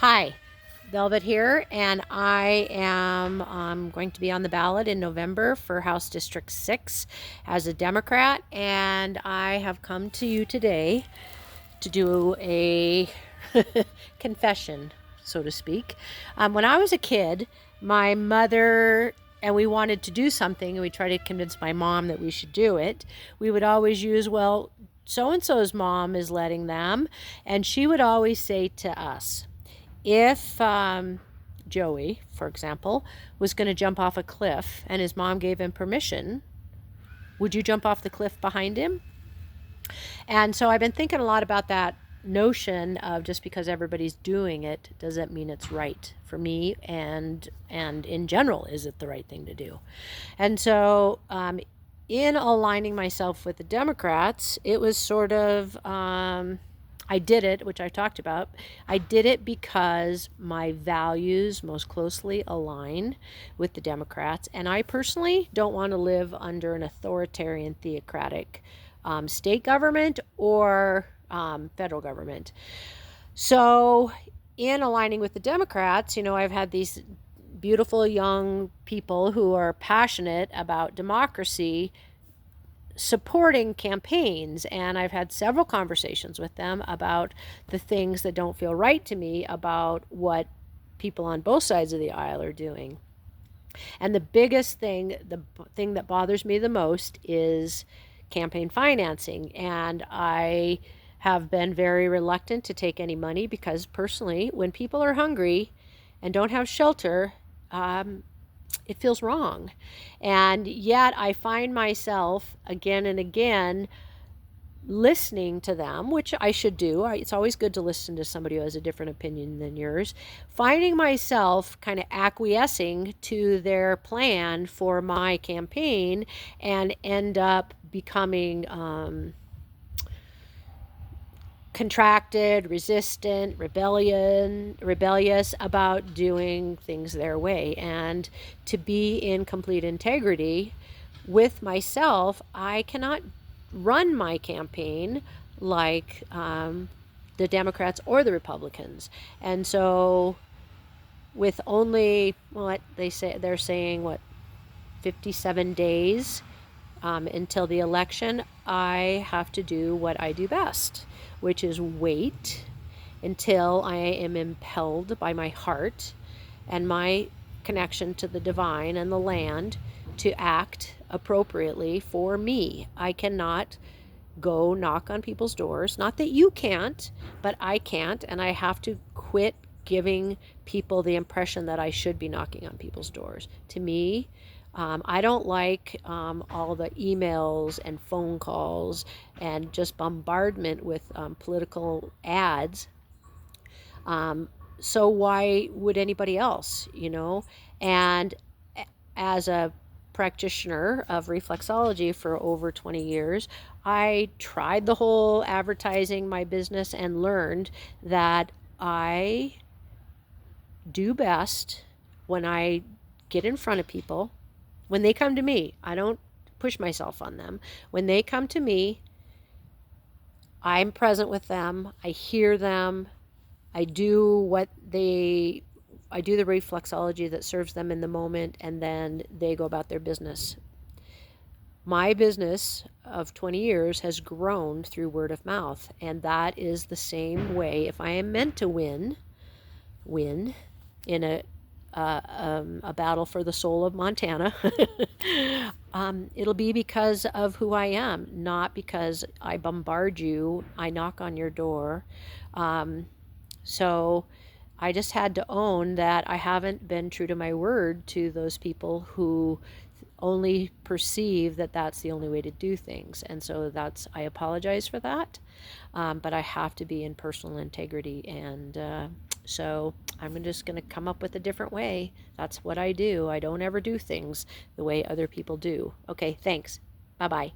Hi, Velvet here, and I am going to be on the ballot in November for House District 6 as a Democrat, and I have come to you today to do a confession, so to speak. When I was a kid, my mother and we wanted to do something, and we tried to convince my mom that we should do it. We would always use, well, so and so's mom is letting them, and she would always say to us, if Joey, for example, was going to jump off a cliff and his mom gave him permission, would you jump off the cliff behind him? And so I've been thinking a lot about that notion of just because everybody's doing it doesn't mean it's right for me, and in general, is it the right thing to do? And so in aligning myself with the Democrats, it was sort of I did it, which I talked about. I did it because my values most closely align with the Democrats, and I personally don't want to live under an authoritarian, theocratic state government or federal government. So, in aligning with the Democrats, I've had these beautiful young people who are passionate about democracy supporting campaigns, and I've had several conversations with them about the things that don't feel right to me about what people on both sides of the aisle are doing. And the biggest thing, the thing that bothers me the most, is campaign financing. And I have been very reluctant to take any money because, personally, when people are hungry and don't have shelter, it feels wrong. And yet I find myself again and again listening to them, which I should do. It's always good to listen to somebody who has a different opinion than yours. Finding myself kind of acquiescing to their plan for my campaign and end up becoming contracted, resistant, rebellious about doing things their way. And to be in complete integrity with myself, I cannot run my campaign like the Democrats or the Republicans. And so, with only they're saying 57 days until the election, I have to do what I do best, which is wait until I am impelled by my heart and my connection to the divine and the land to act appropriately for me. I cannot go knock on people's doors. Not that you can't, but I can't, and I have to quit giving people the impression that I should be knocking on people's doors. To me, I don't like all the emails and phone calls and just bombardment with political ads. So why would anybody else, And as a practitioner of reflexology for over 20 years, I tried the whole advertising my business and learned that I do best when I get in front of people. When they come to me, I don't push myself on them. When they come to me, I'm present with them. I hear them. I do the reflexology that serves them in the moment, and then they go about their business. My business of 20 years has grown through word of mouth, and that is the same way. If I am meant to win in a battle for the soul of Montana, it'll be because of who I am, not because I bombard you, I knock on your door. So I just had to own that I haven't been true to my word to those people who only perceive that that's the only way to do things. And so I apologize for that, but I have to be in personal integrity. And so I'm just going to come up with a different way. That's what I do. I don't ever do things the way other people do. Okay, thanks. Bye-bye.